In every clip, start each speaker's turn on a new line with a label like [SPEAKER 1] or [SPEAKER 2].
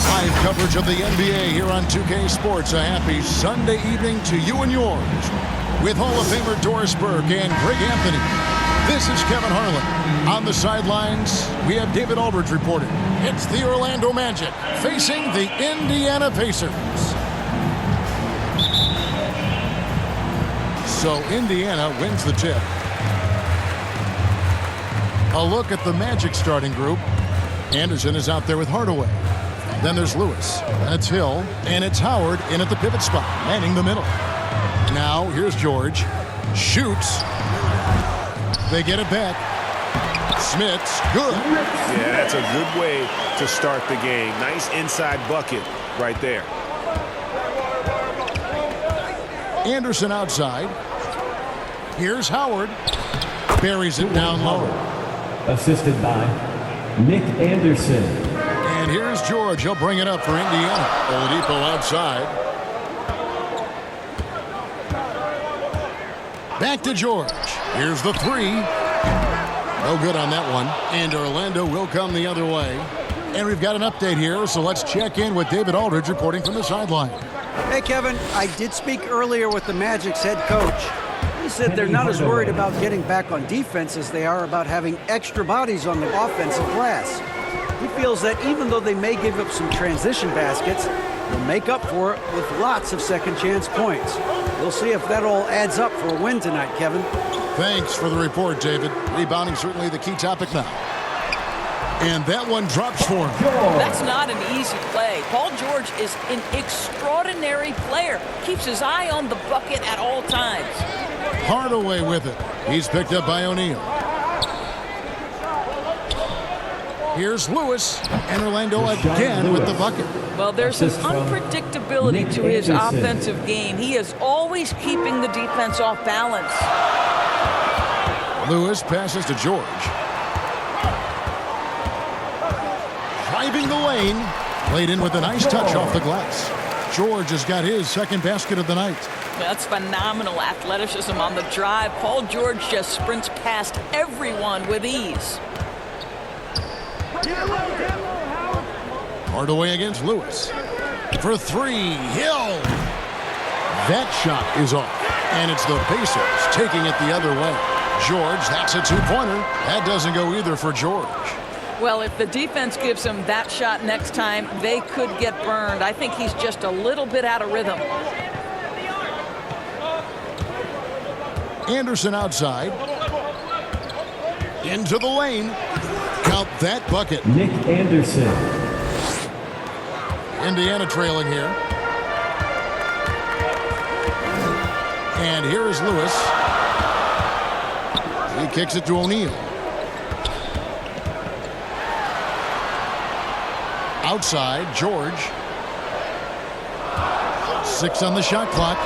[SPEAKER 1] Live coverage of the NBA here on 2K Sports. A happy Sunday evening to you and yours. With Hall of Famer Doris Burke and Greg Anthony. This is Kevin Harlan. On the sidelines, we have David Aldridge reporting. It's the Orlando Magic facing the Indiana Pacers. So Indiana wins the tip. A look at the Magic starting group. Anderson is out there with Hardaway. Then there's Lewis. That's Hill. And it's Howard in at the pivot spot, manning the middle. Now, here's George. Shoots. They get it back. Smith's good.
[SPEAKER 2] Yeah, that's a good way to start the game. Nice inside bucket right there.
[SPEAKER 1] Anderson outside. Here's Howard. Buries it down low.
[SPEAKER 3] Assisted by Nick Anderson.
[SPEAKER 1] And here's George. He'll bring it up for Indiana. Oladipo outside. Back to George. Here's the three. No good on that one. And Orlando will come the other way. And we've got an update here, so let's check in with David Aldridge reporting from the sideline.
[SPEAKER 4] Hey, Kevin, I did speak earlier with the Magic's head coach. He said they're not as worried about getting back on defense as they are about having extra bodies on the offensive glass. He feels that even though they may give up some transition baskets, they'll make up for it with lots of second-chance points. We'll see if that all adds up for a win tonight, Kevin.
[SPEAKER 1] Thanks for the report, David. Rebounding certainly the key topic now. And that one drops for him.
[SPEAKER 5] That's not an easy play. Paul George is an extraordinary player. Keeps his eye on the bucket at all times.
[SPEAKER 1] Hardaway with it. He's picked up by O'Neal. Here's Lewis. And Orlando again with the bucket.
[SPEAKER 5] Well, there's an unpredictability to his offensive game. He is always keeping the defense off balance.
[SPEAKER 1] Lewis passes to George. Driving the lane. Played in with a nice touch off the glass. George has got his second basket of the night.
[SPEAKER 5] That's phenomenal athleticism on the drive. Paul George just sprints past everyone with ease.
[SPEAKER 1] Hardaway against Lewis. For three, Hill. That shot is off. And it's the Pacers taking it the other way. George, that's a two-pointer. That doesn't go either for George.
[SPEAKER 5] Well, if the defense gives him that shot next time, they could get burned. I think he's just a little bit out of rhythm.
[SPEAKER 1] Anderson outside. Into the lane. Count that bucket.
[SPEAKER 3] Nick Anderson.
[SPEAKER 1] Indiana trailing here. And here is Lewis. He kicks it to O'Neal. Outside, George. 6 on the shot clock.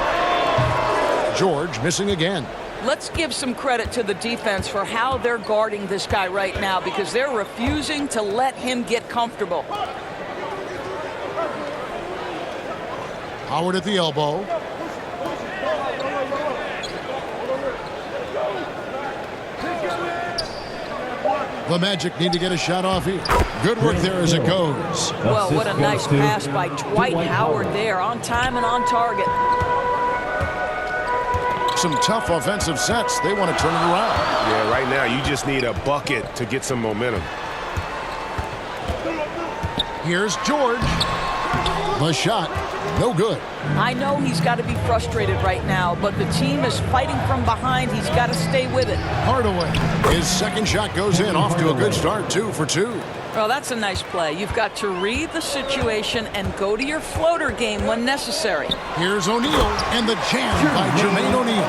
[SPEAKER 1] George missing again.
[SPEAKER 5] Let's give some credit to the defense for how they're guarding this guy right now because they're refusing to let him get comfortable.
[SPEAKER 1] Howard at the elbow. The Magic need to get a shot off here. Good work there as it goes.
[SPEAKER 5] Well, what a nice pass by Dwight Howard there, on time and on target.
[SPEAKER 1] Some tough offensive sets. They want to turn it around.
[SPEAKER 2] Yeah, right now you just need a bucket to get some momentum.
[SPEAKER 1] Here's George. The shot, no good.
[SPEAKER 5] I know he's got to be frustrated right now, but the team is fighting from behind. He's got to stay with it.
[SPEAKER 1] Hardaway. His second shot goes in, off to a good start, 2 for 2.
[SPEAKER 5] Well, that's a nice play. You've got to read the situation and go to your floater game when necessary.
[SPEAKER 1] Here's O'Neal, and the jam by Jermaine O'Neal.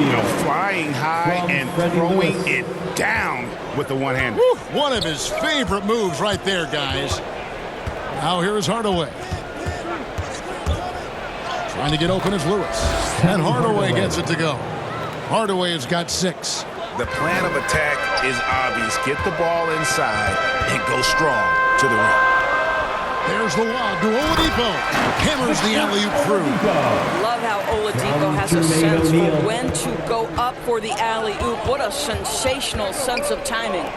[SPEAKER 2] You know, flying high and throwing it down with the one-hander.
[SPEAKER 1] One of his favorite moves right there, guys. Now here's Hardaway. Trying to get open is Lewis. And Hardaway gets it to go. Hardaway has got 6.
[SPEAKER 2] The plan of attack is obvious. Get the ball inside and go strong to the rim.
[SPEAKER 1] There's the lob to Oladipo. Hammers the alley-oop through.
[SPEAKER 5] Love how Oladipo has a sense for when to go up for the alley-oop. What a sensational sense of timing.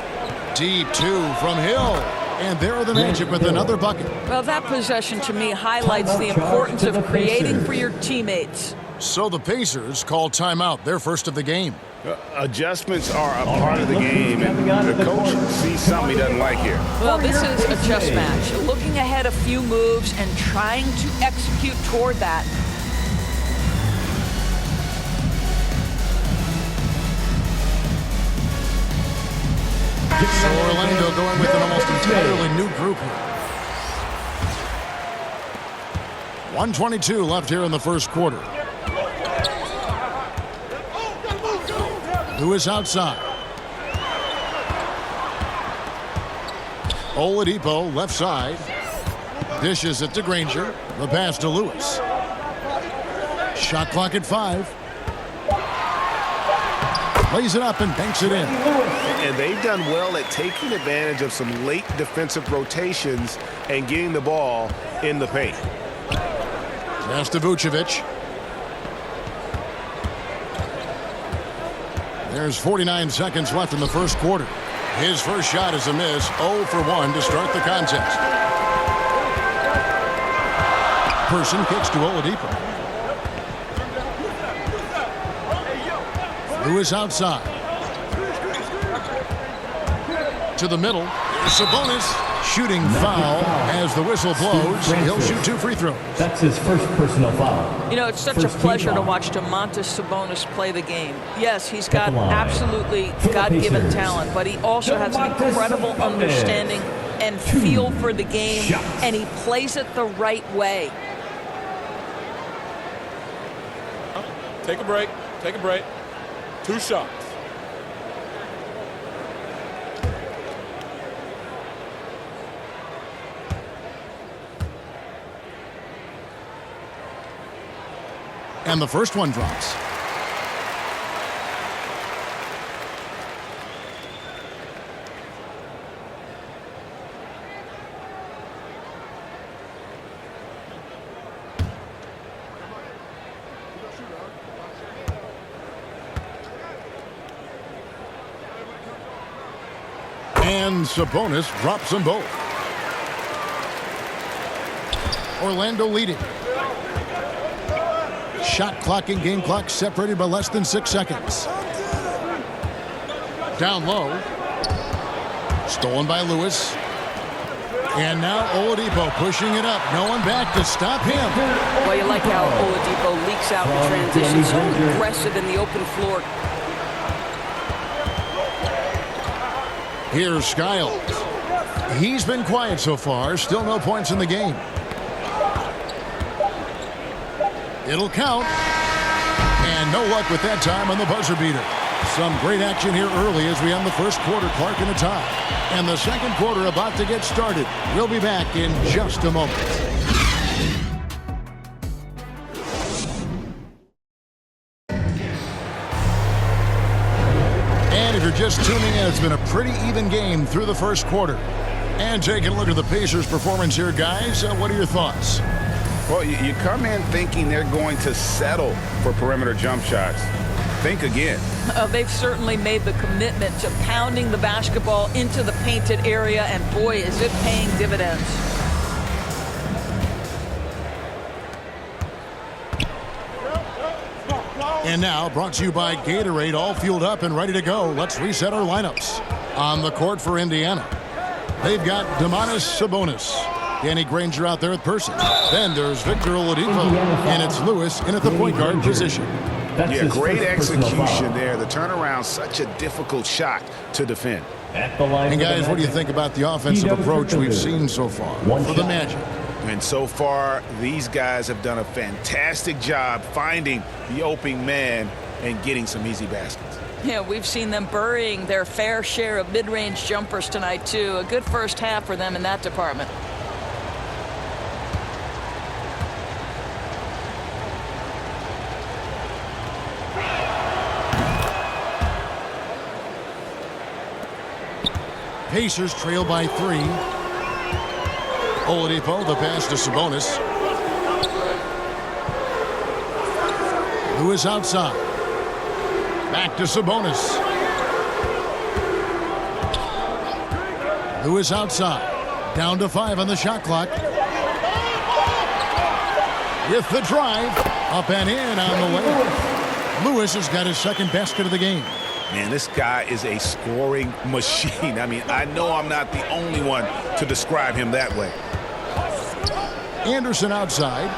[SPEAKER 1] Deep 2 from Hill. And there are the Magic with another bucket.
[SPEAKER 5] Well, that possession to me highlights the importance of creating for your teammates.
[SPEAKER 1] So the Pacers call timeout, their first of the game.
[SPEAKER 2] Adjustments are a part of the game, and the coach sees something he doesn't like here.
[SPEAKER 5] Well, this is a chess match. Looking ahead a few moves and trying to execute toward that.
[SPEAKER 1] So Orlando going with an almost entirely new group here. 1:22 left here in the first quarter. Lewis outside. Oladipo left side. Dishes it to Granger. The pass to Lewis. Shot clock at 5. Lays it up and banks it in.
[SPEAKER 2] And they've done well at taking advantage of some late defensive rotations and getting the ball in the paint.
[SPEAKER 1] Pass to Vucevic. There's 49 seconds left in the first quarter. His first shot is a miss. 0 for 1 to start the contest. Person kicks to Oladipo. Lewis outside. To the middle. Sabonis shooting foul as the whistle blows. He'll shoot 2 free throws.
[SPEAKER 3] That's his first personal foul.
[SPEAKER 5] You know, it's such a pleasure to watch Domantas Sabonis play the game. Yes, he's got absolutely God-given talent, but he also has an incredible understanding and feel for the game, and he plays it the right way.
[SPEAKER 6] Take a break. Take a break. 2 shots.
[SPEAKER 1] And the first one drops. And Sabonis drops them both. Orlando leading. Shot clock and game clock separated by less than 6 seconds. Down low. Stolen by Lewis. And now Oladipo pushing it up. No one back to stop him.
[SPEAKER 5] Well, you like how Oladipo leaks out in transition. So aggressive in the open floor.
[SPEAKER 1] Here's Skiles. He's been quiet so far. Still no points in the game. It'll count. And no luck with that time on the buzzer beater. Some great action here early as we end the first quarter. Clark in a tie. And the second quarter about to get started. We'll be back in just a moment. And if you're just tuning in, it's been a pretty even game through the first quarter. And taking a look at the Pacers' performance here, guys. What are your thoughts?
[SPEAKER 2] Well, you come in thinking they're going to settle for perimeter jump shots. Think again.
[SPEAKER 5] They've certainly made the commitment to pounding the basketball into the painted area, and boy, is it paying dividends.
[SPEAKER 1] And now, brought to you by Gatorade, all fueled up and ready to go. Let's reset our lineups. On the court for Indiana, they've got Domantas Sabonis. Danny Granger out there at Person. Then there's Victor Oladipo. And it's Lewis in at the point guard position.
[SPEAKER 2] Yeah, great execution there. The turnaround, such a difficult shot to defend.
[SPEAKER 1] And guys, what do you think about the offensive approach we've seen so far for the Magic?
[SPEAKER 2] And so far, these guys have done a fantastic job finding the opening man and getting some easy baskets.
[SPEAKER 5] Yeah, we've seen them burying their fair share of mid-range jumpers tonight, too. A good first half for them in that department.
[SPEAKER 1] Pacers trail by 3. Oladipo, the pass to Sabonis. Lewis outside. Back to Sabonis. Lewis outside. Down to 5 on the shot clock. With the drive, up and in on the way. Lewis has got his second basket of the game.
[SPEAKER 2] Man, this guy is a scoring machine. I mean, I know I'm not the only one to describe him that way.
[SPEAKER 1] Anderson outside.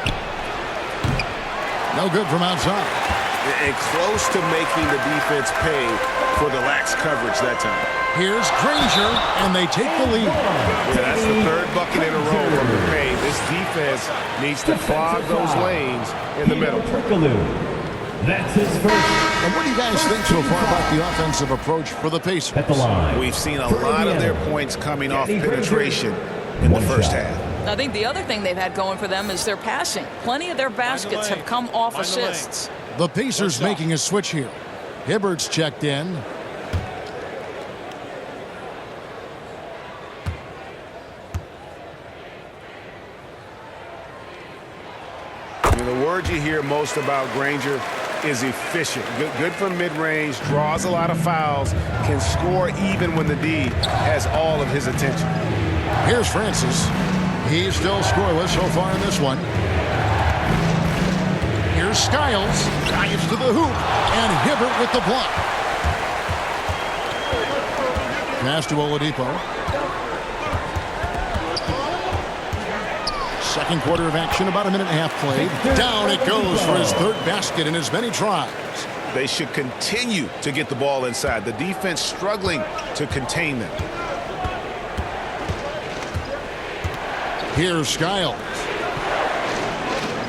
[SPEAKER 1] No good from outside.
[SPEAKER 2] And close to making the defense pay for the lax coverage that time.
[SPEAKER 1] Here's Granger, and they take the lead.
[SPEAKER 2] Yeah, that's the third bucket in a row from the paint. This defense needs to clog those lanes in the middle.
[SPEAKER 3] That's his first.
[SPEAKER 1] And what do you guys think so far about the offensive approach for the Pacers?
[SPEAKER 3] At the line.
[SPEAKER 2] We've seen a lot of their points coming off penetration in the first half.
[SPEAKER 5] I think the other thing they've had going for them is their passing. Plenty of their baskets have come off assists.
[SPEAKER 1] The Pacers making a switch here. Hibbert's checked in.
[SPEAKER 2] The word you hear most about Granger is efficient. Good from mid-range, draws a lot of fouls, can score even when the D has all of his attention.
[SPEAKER 1] Here's Francis. He's still scoreless so far in this one. Here's Skiles. Drives to the hoop. And Hibbert with the block. Pass to Oladipo. Second quarter of action, about a minute and a half played. Down it goes for his third basket in as many tries.
[SPEAKER 2] They should continue to get the ball inside. The defense struggling to contain them.
[SPEAKER 1] Here's Skiles.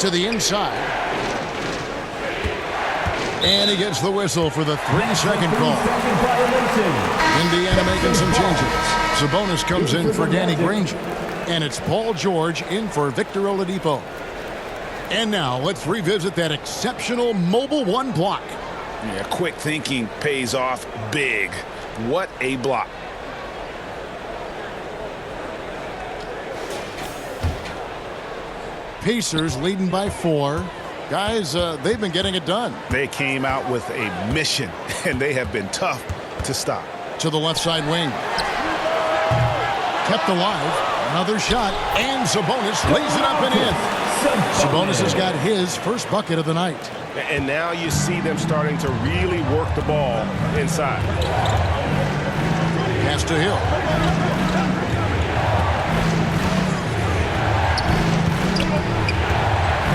[SPEAKER 1] To the inside. And he gets the whistle for the 3-second call. Indiana making some changes. Sabonis comes in for Danny Granger. And it's Paul George in for Victor Oladipo. And now let's revisit that exceptional mobile one block.
[SPEAKER 2] Yeah, quick thinking pays off big. What a block.
[SPEAKER 1] Pacers leading by 4. Guys, they've been getting it done.
[SPEAKER 2] They came out with a mission, and they have been tough to stop.
[SPEAKER 1] To the left side wing. Kept alive. Another shot, and Sabonis lays it up and in. Sabonis has got his first bucket of the night.
[SPEAKER 2] And now you see them starting to really work the ball inside.
[SPEAKER 1] Pass to Hill.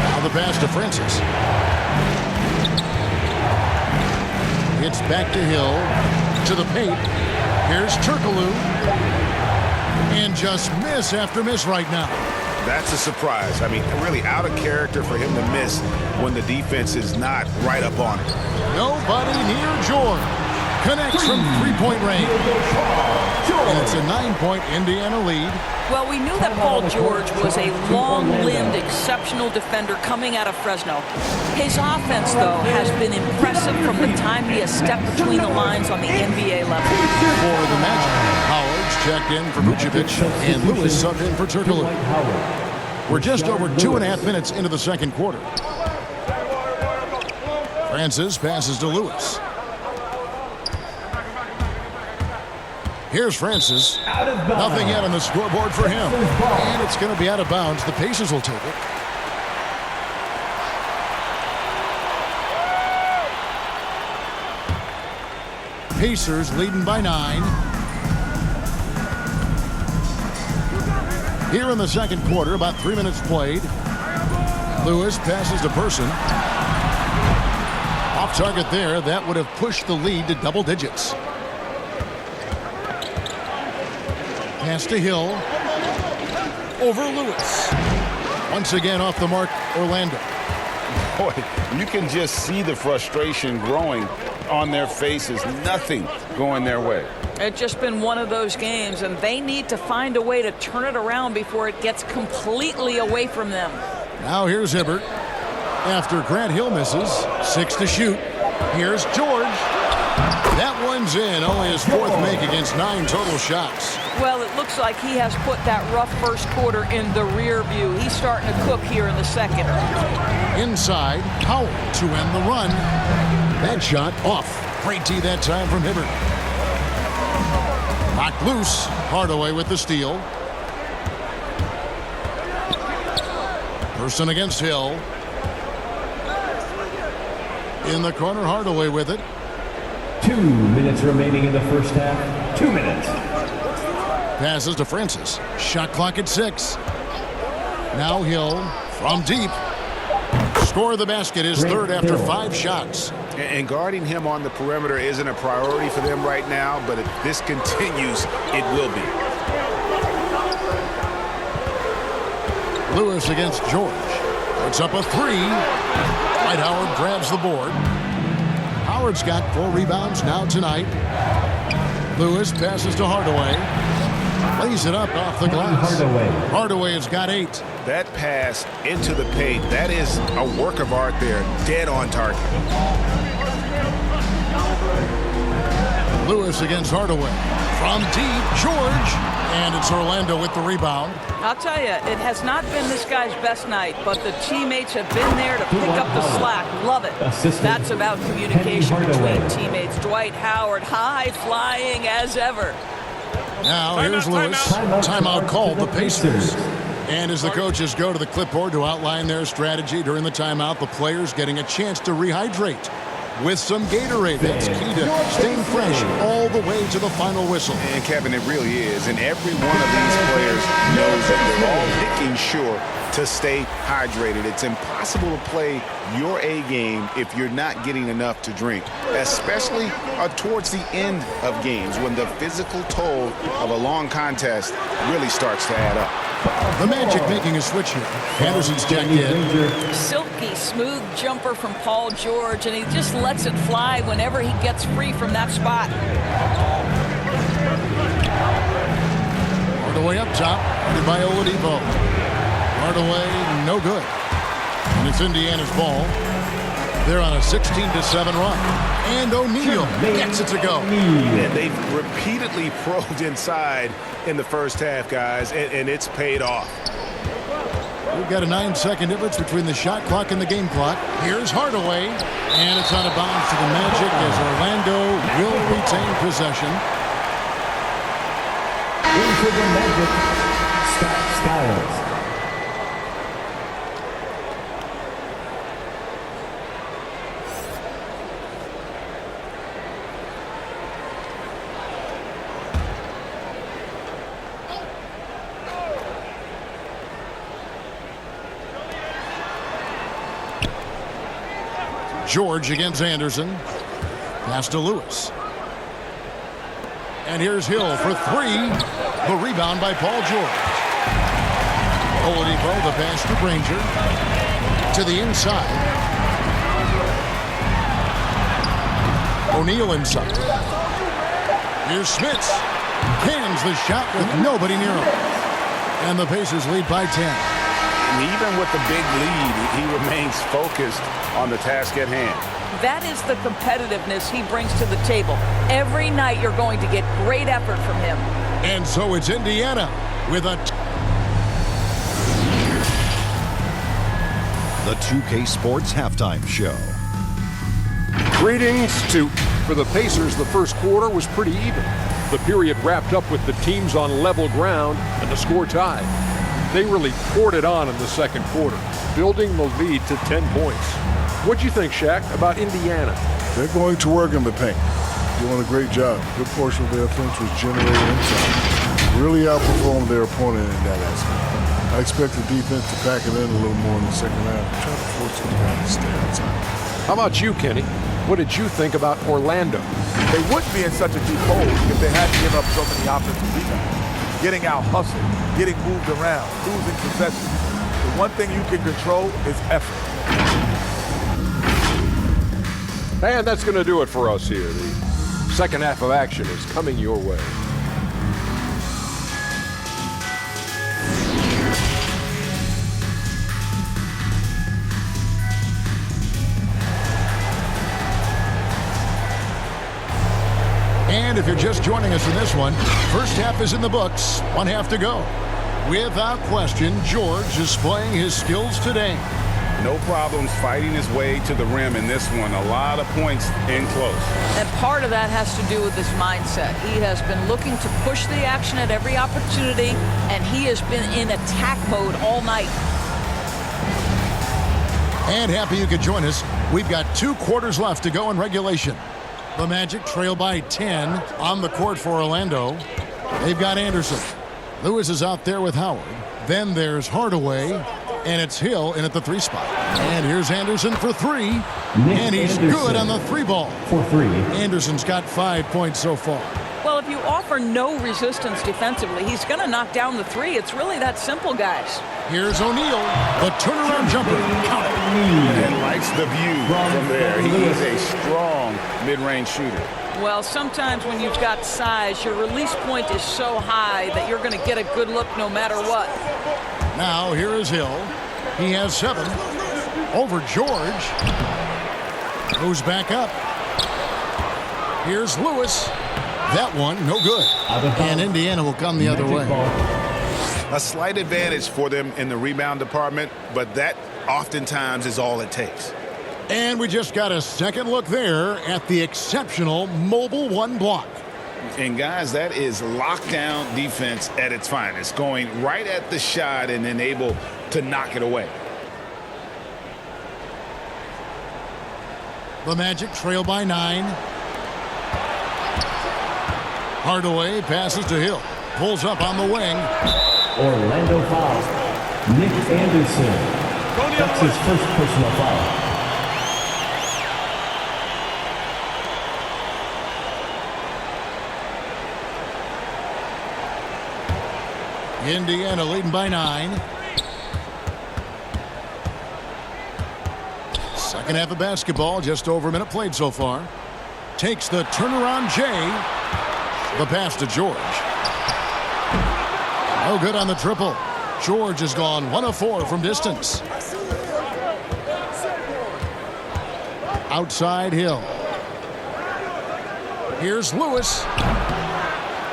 [SPEAKER 1] Now the pass to Francis. It's back to Hill. To the paint. Here's Turkoglu. And just miss after miss right now.
[SPEAKER 2] That's a surprise. I mean, really out of character for him to miss when the defense is not right up on it.
[SPEAKER 1] Nobody near George. Connects from three-point range. And it's a 9-point Indiana lead.
[SPEAKER 5] Well, we knew that Paul George was a long-limbed, exceptional defender coming out of Fresno. His offense, though, has been impressive from the time he has stepped between the lines on the NBA level.
[SPEAKER 1] For the Magic, Howard's checked in for Vucevic, and Lewis subbed in for Turkoglu. We're just over 2.5 minutes into the second quarter. Francis passes to Lewis. Here's Francis. Nothing yet on the scoreboard for him. And it's going to be out of bounds. The Pacers will take it. Pacers leading by 9. Here in the second quarter, about 3 minutes played. Lewis passes to Person. Off target there. That would have pushed the lead to double digits. Pass to Hill. Over Lewis. Once again off the mark, Orlando.
[SPEAKER 2] Boy, you can just see the frustration growing on their faces. Nothing going their way.
[SPEAKER 5] It's just been one of those games, and they need to find a way to turn it around before it gets completely away from them.
[SPEAKER 1] Now here's Hibbert. After Grant Hill misses, 6 to shoot. Here's George. That one's in. Only his fourth make against 9 total shots.
[SPEAKER 5] Well, it looks like he has put that rough first quarter in the rear view. He's starting to cook here in the second.
[SPEAKER 1] Inside, Howard to end the run. That shot off. Great tee that time from Hibbert. Knocked loose. Hardaway with the steal. Person against Hill. In the corner, Hardaway with it.
[SPEAKER 3] 2 minutes remaining in the first half. 2 minutes.
[SPEAKER 1] Passes to Francis. Shot clock at 6. Now Hill from deep. Score the basket, his third after 5 shots.
[SPEAKER 2] And guarding him on the perimeter isn't a priority for them right now, but if this continues, it will be.
[SPEAKER 1] Lewis against George. Puts up a 3. Dwight Howard grabs the board. Howard's got 4 rebounds now tonight. Lewis passes to Hardaway. Lays it up off the glass. Hardaway has got 8.
[SPEAKER 2] That pass into the paint, that is a work of art there. Dead on target.
[SPEAKER 1] Lewis against Hardaway. From deep, George. And it's Orlando with the rebound.
[SPEAKER 5] I'll tell you, it has not been this guy's best night, but the teammates have been there to pick up the slack. Love it. That's about communication between teammates. Dwight Howard, high flying as ever.
[SPEAKER 1] Now here's Lewis. Timeout called the Pacers. And as the coaches go to the clipboard to outline their strategy during the timeout, the players getting a chance to rehydrate with some Gatorade. That's key to staying fresh all the way to the final whistle.
[SPEAKER 2] And Kevin, it really is. And every one of these players knows that they're all making sure to stay hydrated. It's impossible to play your A game if you're not getting enough to drink, especially towards the end of games when the physical toll of a long contest really starts to add up.
[SPEAKER 1] The Magic making a switch here. Anderson's checked in.
[SPEAKER 5] Silky smooth jumper from Paul George, and he just lets it fly whenever he gets free from that spot.
[SPEAKER 1] Hardaway up top, guarded by Oladipo. Hardaway, no good. And it's Indiana's ball. They're on a 16-7 run. And O'Neal gets it to go.
[SPEAKER 2] And they've repeatedly probed inside in the first half, guys, and it's paid off.
[SPEAKER 1] We've got a 9-second difference between the shot clock and the game clock. Here's Hardaway, and it's out of bounds to the Magic as Orlando will retain possession.
[SPEAKER 3] Into the Magic, Scott Skiles.
[SPEAKER 1] George against Anderson. Pass to Lewis. And here's Hill for 3. The rebound by Paul George. Oladipo, the pass to Granger. To the inside. O'Neal inside. Here's Smits. Cans the shot with nobody near him. And the Pacers lead by 10.
[SPEAKER 2] And even with the big lead, he remains focused on the task at hand.
[SPEAKER 5] That is the competitiveness he brings to the table. Every night you're going to get great effort from him.
[SPEAKER 1] And so it's Indiana with a...
[SPEAKER 7] The 2K Sports Halftime Show.
[SPEAKER 8] Greetings for the Pacers, the first quarter was pretty even. The period wrapped up with the teams on level ground and the score tied. They really poured it on in the second quarter, building the lead to 10 points. What'd you think, Shaq, about Indiana?
[SPEAKER 9] They're going to work in the paint. Doing a great job. Good portion of their offense was generated inside. Really outperformed their opponent in that aspect. I expect the defense to pack it in a little more in the second half. Try to force them guys to stay outside.
[SPEAKER 8] How about you, Kenny? What did you think about Orlando?
[SPEAKER 10] They wouldn't be in such a deep hole if they hadn't given up so many offensive rebounds. Getting out hustled, getting moved around, losing possession. The one thing you can control is effort.
[SPEAKER 8] And that's going to do it for us here. The second half of action is coming your way.
[SPEAKER 1] And if you're just joining us in this one, first half is in the books, 1 half to go. Without question, George is playing his skills today.
[SPEAKER 2] No problems fighting his way to the rim in this one. A lot of points in close.
[SPEAKER 5] And part of that has to do with his mindset. He has been looking to push the action at every opportunity, and he has been in attack mode all night.
[SPEAKER 1] And happy you could join us. We've got 2 quarters left to go in regulation. The Magic trail by 10 on the court for Orlando. They've got Anderson. Lewis is out there with Howard. Then there's Hardaway. And it's Hill in at the 3 spot. And here's Anderson for 3. And he's good on the 3 ball.
[SPEAKER 3] For 3.
[SPEAKER 1] Anderson's got 5 points so far.
[SPEAKER 5] Well, if you offer no resistance defensively, he's going to knock down the 3. It's really that simple, guys.
[SPEAKER 1] Here's O'Neal, the turnaround jumper. Count it.
[SPEAKER 2] And likes the view from there. He is a strong mid-range shooter.
[SPEAKER 5] Well, sometimes when you've got size, your release point is so high that you're going to get a good look no matter what.
[SPEAKER 1] Now here is Hill. He has 7. Over George. Goes back up. Here's Lewis. That one, no good. And Indiana will come the other way.
[SPEAKER 2] A slight advantage for them in the rebound department, but that oftentimes is all it takes.
[SPEAKER 1] And we just got a second look there at the exceptional mobile 1 block.
[SPEAKER 2] And guys, that is lockdown defense at its finest, going right at the shot and then able to knock it away.
[SPEAKER 1] The Magic trail by 9. Hardaway passes to Hill. Pulls up on the wing.
[SPEAKER 3] Orlando foul. Nick Anderson. That's his first personal foul.
[SPEAKER 1] Indiana leading by 9. Second half of basketball, just over a minute played so far. Takes the turnaround Jay. The pass to George. No good on the triple. George has gone 1 of 4 from distance. Outside Hill. Here's Lewis.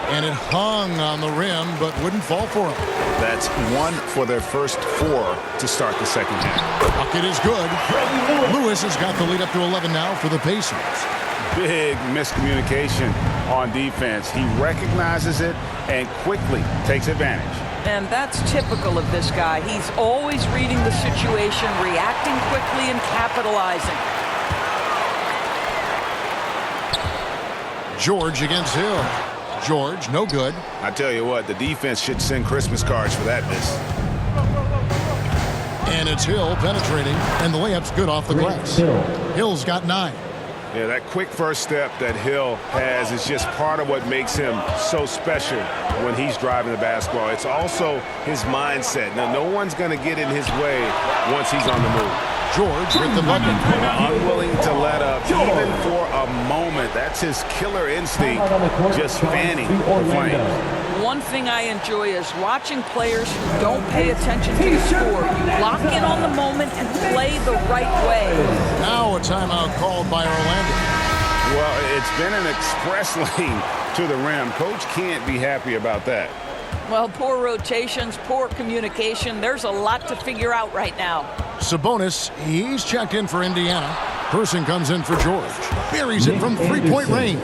[SPEAKER 1] And it hung on the rim, but wouldn't fall for him.
[SPEAKER 2] That's 1 for their first 4 to start the second half.
[SPEAKER 1] Bucket is good. Lewis has got the lead up to 11 now for the Pacers.
[SPEAKER 2] Big miscommunication on defense. He recognizes it and quickly takes advantage.
[SPEAKER 5] And that's typical of this guy. He's always reading the situation, reacting quickly, and capitalizing.
[SPEAKER 1] George against Hill. George, no good.
[SPEAKER 2] I tell you what, the defense should send Christmas cards for that miss.
[SPEAKER 1] And it's Hill penetrating, and the layup's good off the glass. Hill's got 9.
[SPEAKER 2] Yeah, that quick first step that Hill has is just part of what makes him so special when he's driving the basketball. It's also his mindset. Now, no one's going to get in his way once he's on the move.
[SPEAKER 1] George with the bucket.
[SPEAKER 2] Unwilling to let up even for a moment. That's his killer instinct, just fanning the flames.
[SPEAKER 5] One thing I enjoy is watching players who don't pay attention to the score. You lock in on the moment and play the right way.
[SPEAKER 1] Now a timeout called by Orlando.
[SPEAKER 2] Well, it's been an express lane to the rim. Coach can't be happy about that.
[SPEAKER 5] Well, poor rotations, poor communication. There's a lot to figure out right now.
[SPEAKER 1] Sabonis, he's checked in for Indiana. Person comes in for George. Buries it from 3-point range.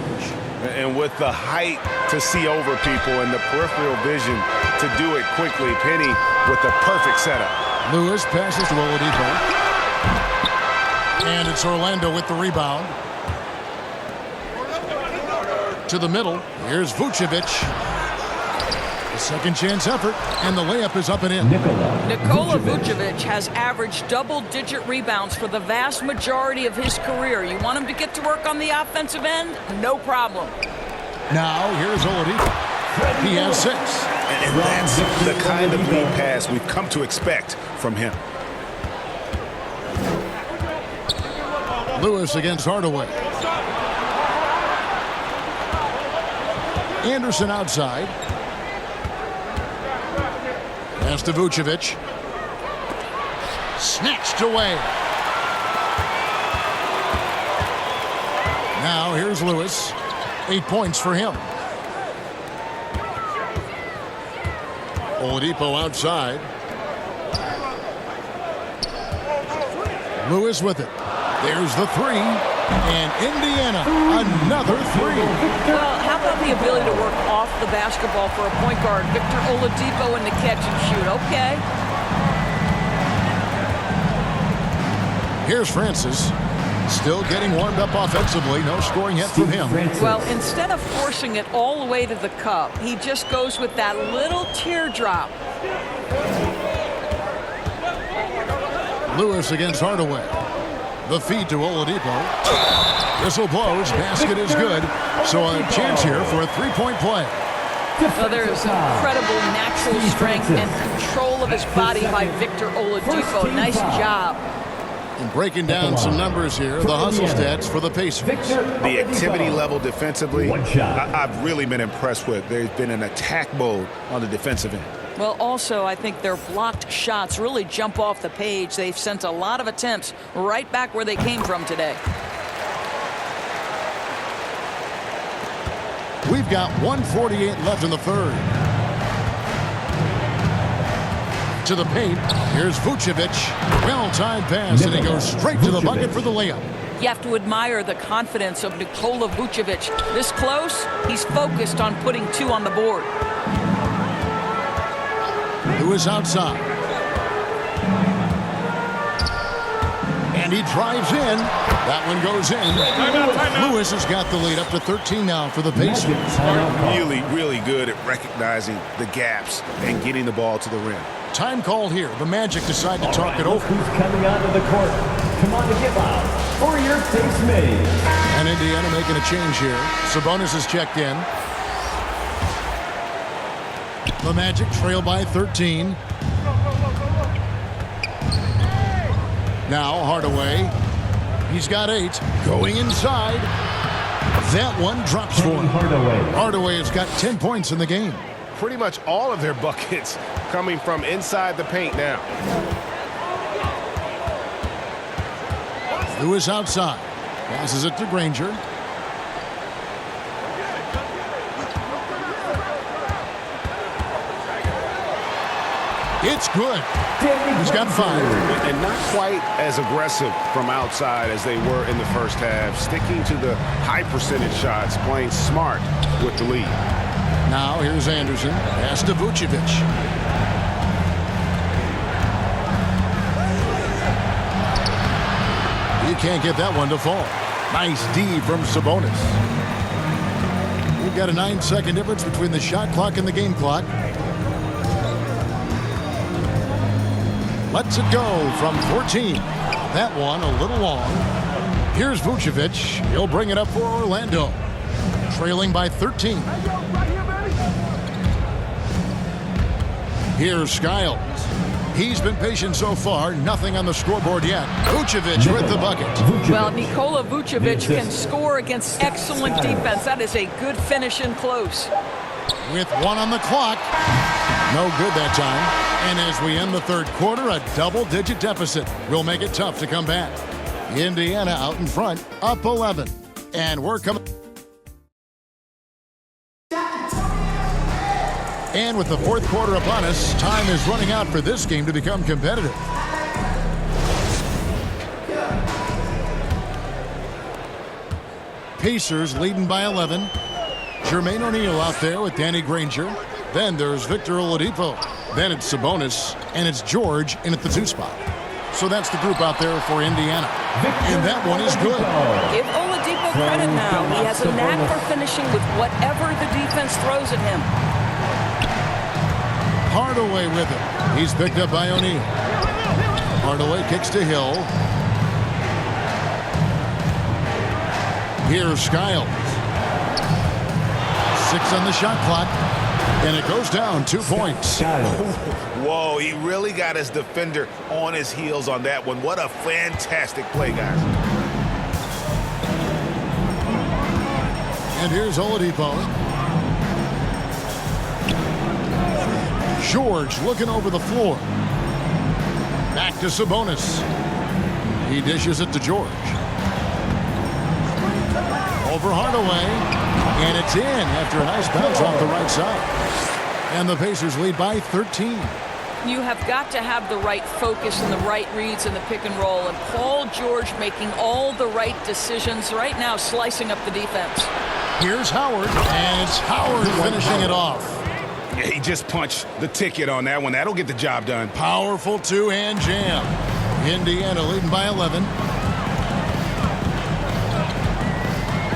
[SPEAKER 2] And with the height to see over people and the peripheral vision to do it quickly, Penny with the perfect setup.
[SPEAKER 1] Lewis passes to Oladipo. And it's Orlando with the rebound. To the middle. Here's Vucevic. A second chance effort, and the layup is up and in.
[SPEAKER 5] Nikola Vucevic has averaged double-digit rebounds for the vast majority of his career. You want him to get to work on the offensive end? No problem.
[SPEAKER 1] Now, here's Oladipo. He has 6.
[SPEAKER 2] And that's the kind of lead pass we've come to expect from him.
[SPEAKER 1] Lewis against Hardaway. Anderson outside. Pass to Vucevic. Snatched away. Now here's Lewis. 8 points for him. Oladipo outside. Lewis with it. There's the 3. And Indiana, another 3.
[SPEAKER 5] Well, how about the ability to work off the basketball for a point guard? Victor Oladipo in the catch and shoot. Okay.
[SPEAKER 1] Here's Francis. Still getting warmed up offensively. No scoring yet from him.
[SPEAKER 5] Well, instead of forcing it all the way to the cup, he just goes with that little teardrop.
[SPEAKER 1] Lewis against Hardaway. The feed to Oladipo. Whistle blows. Basket is good. So a chance here for a three-point play.
[SPEAKER 5] So there's incredible natural strength and control of his body by Victor Oladipo. Nice job.
[SPEAKER 1] And breaking down some numbers here, the hustle stats for the Pacers.
[SPEAKER 2] The activity level defensively, I've really been impressed with. There's been an attack mode on the defensive end.
[SPEAKER 5] Well, also, I think their blocked shots really jump off the page. They've sent a lot of attempts right back where they came from today.
[SPEAKER 1] We've got 1:48 left in the third. To the paint. Here's Vucevic. Well-timed pass, and he goes straight to the bucket for the layup.
[SPEAKER 5] You have to admire the confidence of Nikola Vucevic. This close, he's focused on putting two on the board.
[SPEAKER 1] Who is outside. And he drives in. That one goes in. Lewis has got the lead up to 13 now for the Pacers.
[SPEAKER 2] Really, really good at recognizing the gaps and getting the ball to the rim.
[SPEAKER 1] Time called here. The Magic decide to talk it over.
[SPEAKER 3] Who's coming onto the court? Come on to give out for your face made.
[SPEAKER 1] And Indiana making a change here. Sabonis is checked in. The Magic trail by 13. Now Hardaway. He's got 8. Going inside. That one drops for him. Hardaway has got 10 points in the game.
[SPEAKER 2] Pretty much all of their buckets coming from inside the paint now.
[SPEAKER 1] Lewis outside. Passes it to Granger. It's good. He's got 5.
[SPEAKER 2] And not quite as aggressive from outside as they were in the first half. Sticking to the high percentage shots, playing smart with the lead.
[SPEAKER 1] Now here's Anderson. Pass to Vucevic. You can't get that one to fall. Nice D from Sabonis. We've got a 9-second difference between the shot clock and the game clock. Lets it go from 14. That one a little long. Here's Vucevic. He'll bring it up for Orlando. Trailing by 13. Here's Skiles. He's been patient so far. Nothing on the scoreboard yet. Vucevic with the bucket.
[SPEAKER 5] Well, Nikola Vucevic can score against excellent defense. That is a good finish in close.
[SPEAKER 1] With 1 on the clock. No good that time. And as we end the third quarter, a double-digit deficit will make it tough to come back. Indiana out in front, up 11. And we're coming. And with the fourth quarter upon us, time is running out for this game to become competitive. Pacers leading by 11. Jermaine O'Neal out there with Danny Granger. Then there's Victor Oladipo. Then it's Sabonis, and it's George in at the 2 spot. So that's the group out there for Indiana. And that one is good.
[SPEAKER 5] Give Oladipo credit now. He has a knack for finishing with whatever the defense throws at him.
[SPEAKER 1] Hardaway with it. He's picked up by O'Neal. Hardaway kicks to Hill. Here's Skiles. 6 on the shot clock. And it goes down 2 points.
[SPEAKER 2] Whoa, he really got his defender on his heels on that one. What a fantastic play, guys.
[SPEAKER 1] And here's Oladipo. George looking over the floor. Back to Sabonis. He dishes it to George. Over Hardaway. And it's in after a nice bounce off the right side. And the Pacers lead by 13.
[SPEAKER 5] You have got to have the right focus and the right reads in the pick and roll. And Paul George making all the right decisions right now, slicing up the defense.
[SPEAKER 1] Here's Howard, and it's Howard finishing it off.
[SPEAKER 2] Yeah, he just punched the ticket on that one. That'll get the job done.
[SPEAKER 1] Powerful 2-hand jam. Indiana leading by 11.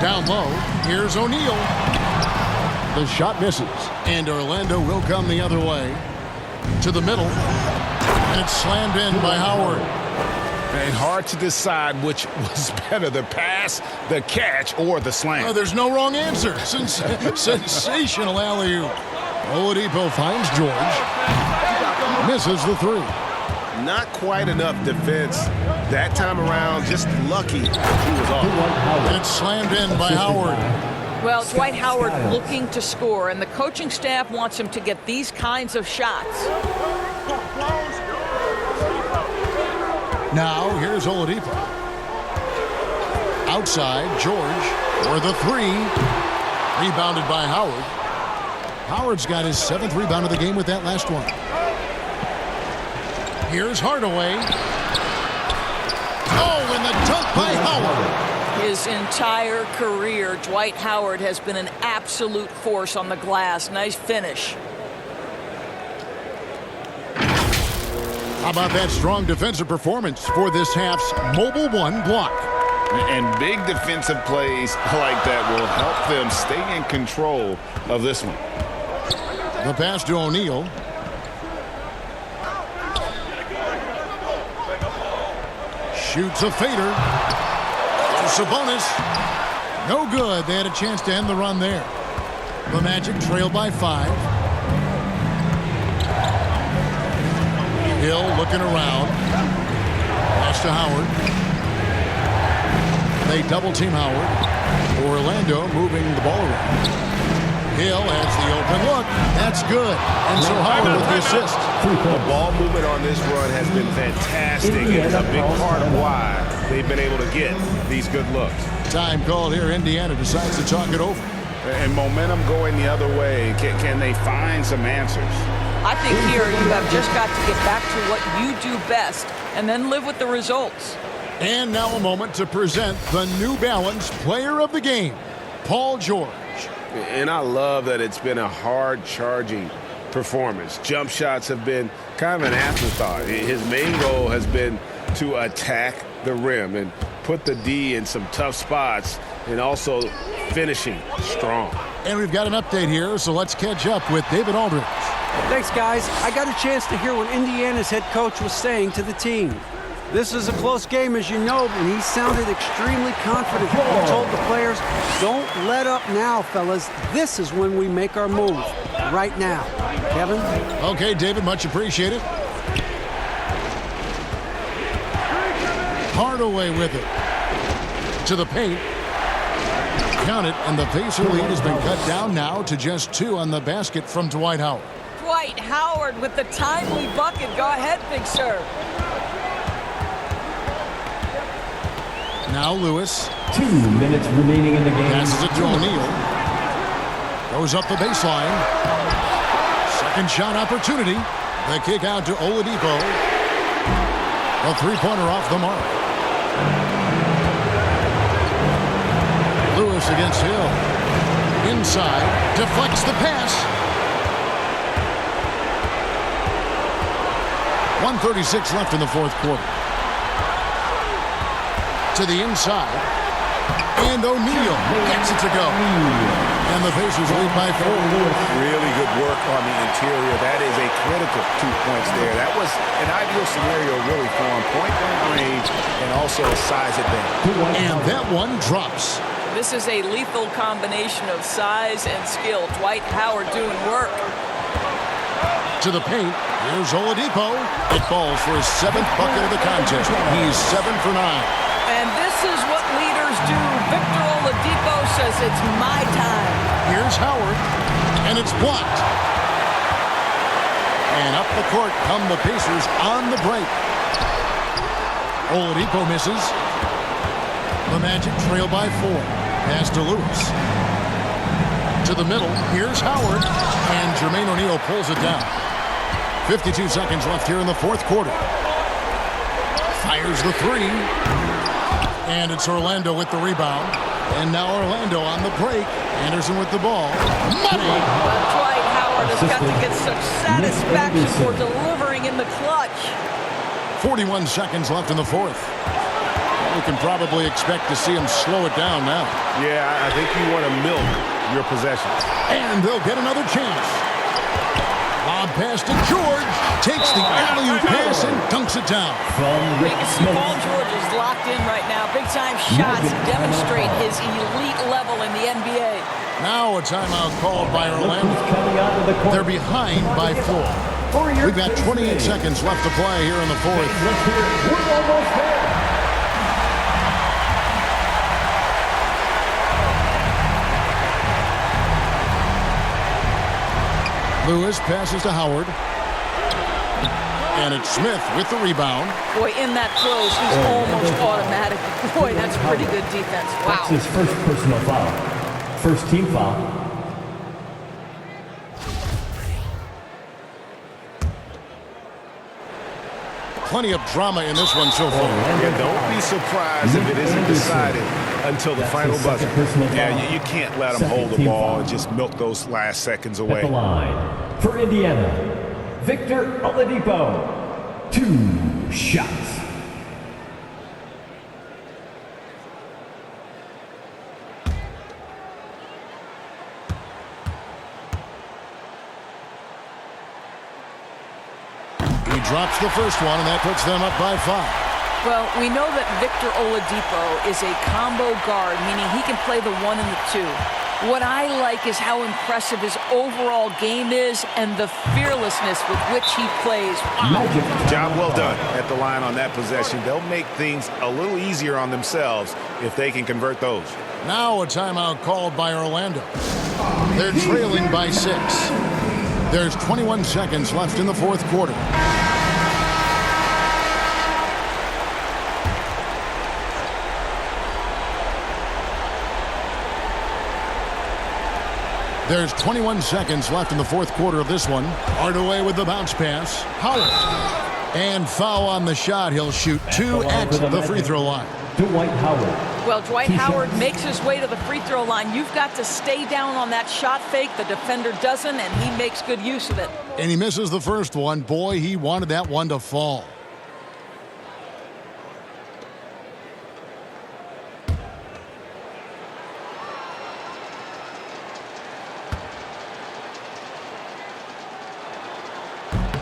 [SPEAKER 1] Down low, here's O'Neal. The shot misses, and Orlando will come the other way. To the middle, and it's slammed in by Howard.
[SPEAKER 2] And hard to decide which was better, the pass, the catch, or the slam.
[SPEAKER 1] Oh, there's no wrong answer. Sensational alley-oop. Oladipo finds George. Misses the three.
[SPEAKER 2] Not quite enough defense that time around. Just lucky he was off.
[SPEAKER 1] And it's slammed in by Howard.
[SPEAKER 5] Well, Dwight Howard looking to score, and the coaching staff wants him to get these kinds of shots.
[SPEAKER 1] Now, here's Oladipo. Outside, George for the three. Rebounded by Howard. Howard's got his 7th rebound of the game with that last one. Here's Hardaway. Oh, and the dunk by Howard.
[SPEAKER 5] His entire career, Dwight Howard has been an absolute force on the glass. Nice finish.
[SPEAKER 1] How about that strong defensive performance for this half's Mobile One block?
[SPEAKER 2] And big defensive plays like that will help them stay in control of this one.
[SPEAKER 1] The pass to O'Neal. Shoots a fader. Sabonis. No good. They had a chance to end the run there. The Magic trail by 5. Hill looking around. Pass to Howard. They double team Howard. Orlando moving the ball around. Hill has the open look. That's good. And so Howard with the assist.
[SPEAKER 2] The ball movement on this run has been fantastic. And it's a big part of why they've been able to get these good looks.
[SPEAKER 1] Time called here. Indiana decides to talk it over.
[SPEAKER 2] And momentum going the other way. Can they find some answers?
[SPEAKER 5] I think here you have just got to get back to what you do best and then live with the results.
[SPEAKER 1] And now a moment to present the New Balance Player of the Game, Paul George.
[SPEAKER 2] And I love that it's been a hard-charging performance. Jump shots have been kind of an afterthought. His main goal has been to attack the rim and put the D in some tough spots and also finishing strong.
[SPEAKER 1] And we've got an update here, so let's catch up with David Aldridge.
[SPEAKER 4] Thanks, guys. I got a chance to hear what Indiana's head coach was saying to the team. This is a close game, as you know, and he sounded extremely confident. He told the players, don't let up now, fellas. This is when we make our move. Right now. Kevin?
[SPEAKER 1] Okay, David, much appreciated. Hardaway with it. To the paint. Count it, and the Pacer lead has been cut down now to just 2 on the basket from Dwight Howard.
[SPEAKER 5] Dwight Howard with the timely bucket. Go ahead, big sir.
[SPEAKER 1] Now Lewis.
[SPEAKER 3] 2 minutes remaining in the game.
[SPEAKER 1] Passes it to O'Neal. Goes up the baseline. Second shot opportunity. The kick out to Oladipo. A three-pointer off the mark. Lewis against Hill. Inside. Deflects the pass. 1:36 left in the fourth quarter. To the inside. And O'Neal gets it to go. And the Pacers lead by 4.
[SPEAKER 2] Really good work on the interior. That is a critical 2 points there. That was an ideal scenario really for him. Point-blank range and also a size advantage.
[SPEAKER 1] And that one drops.
[SPEAKER 5] This is a lethal combination of size and skill. Dwight Howard doing work.
[SPEAKER 1] To the paint. Here's Oladipo. It falls for his 7th bucket of the contest. He's 7 for 9.
[SPEAKER 5] And this is what leaders do. Victor Oladipo says it's my time.
[SPEAKER 1] Here's Howard. And it's blocked. And up the court come the Pacers on the break. Oladipo misses. The Magic trail by 4. Pass to Lewis. To the middle. Here's Howard. And Jermaine O'Neal pulls it down. 52 seconds left here in the fourth quarter. Fires the 3. And it's Orlando with the rebound. And now Orlando on the break. Anderson with the ball. Money!
[SPEAKER 5] Dwight Howard has got to get some satisfaction for delivering in the clutch.
[SPEAKER 1] 41 seconds left in the fourth. We can probably expect to see him slow it down now.
[SPEAKER 2] Yeah, I think you want to milk your possession.
[SPEAKER 1] And they'll get another chance. Lob pass to George. Takes the alley-oop pass and dunks it down.
[SPEAKER 5] Paul George is locked in right now. Big-time shots demonstrate his elite level in the NBA.
[SPEAKER 1] Now a timeout called by Orlando. They're behind by 4. We've got 28 seconds left to play here in the fourth.
[SPEAKER 3] We're almost there.
[SPEAKER 1] Lewis passes to Howard. And it's Smith with the rebound.
[SPEAKER 5] Boy, in that close, he's almost automatic. Boy, that's pretty good defense. Wow.
[SPEAKER 3] That's his first personal foul. First team foul.
[SPEAKER 1] Plenty of drama in this one so far.
[SPEAKER 2] Yeah, don't be surprised if it isn't decided until the final buzzer. Yeah, you can't let them hold the ball and just milk those last seconds away.
[SPEAKER 3] At the line for Indiana, Victor Oladipo. 2 shots.
[SPEAKER 1] He drops the first one, and that puts them up by 5.
[SPEAKER 5] Well, we know that Victor Oladipo is a combo guard, meaning he can play the 1 and the 2. What I like is how impressive his overall game is and the fearlessness with which he plays. Wow.
[SPEAKER 2] Job well done at the line on that possession. They'll make things a little easier on themselves if they can convert those.
[SPEAKER 1] Now a timeout called by Orlando. They're trailing by 6. There's 21 seconds left in the fourth quarter. There's 21 seconds left in the fourth quarter of this one. Hardaway with the bounce pass. Howard. And foul on the shot. He'll shoot 2 at the free throw line.
[SPEAKER 3] Dwight Howard.
[SPEAKER 5] Well, Dwight Howard makes his way to the free throw line. You've got to stay down on that shot fake. The defender doesn't, and he makes good use of it.
[SPEAKER 1] And he misses the first one. Boy, he wanted that one to fall.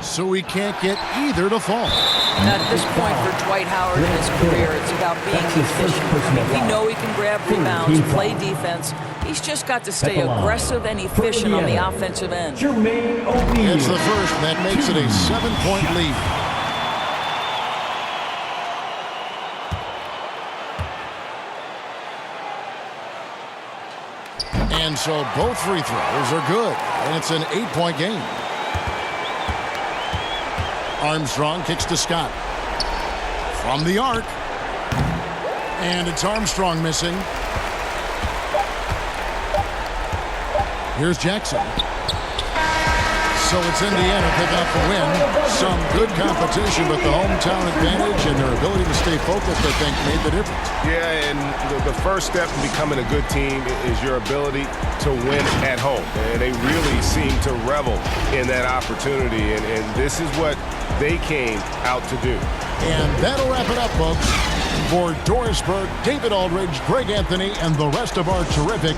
[SPEAKER 1] So he can't get either to fall.
[SPEAKER 5] At this point for Dwight Howard in his career, it's about being efficient. We know he can grab rebounds, play defense. He's just got to stay aggressive and efficient on the offensive end.
[SPEAKER 1] It's the first, and that makes it a 7-point lead. And so both free throws are good, and it's an 8-point game. Armstrong kicks to Scott. From the arc. And it's Armstrong missing. Here's Jackson. So it's Indiana picking up the win. Some good competition, but the hometown advantage and their ability to stay focused, I think, made the difference.
[SPEAKER 2] Yeah, and the first step in becoming a good team is your ability to win at home. And they really seem to revel in that opportunity, and this is what they came out to do.
[SPEAKER 1] And that'll wrap it up, folks. For Doris Burke, David Aldridge, Greg Anthony, and the rest of our terrific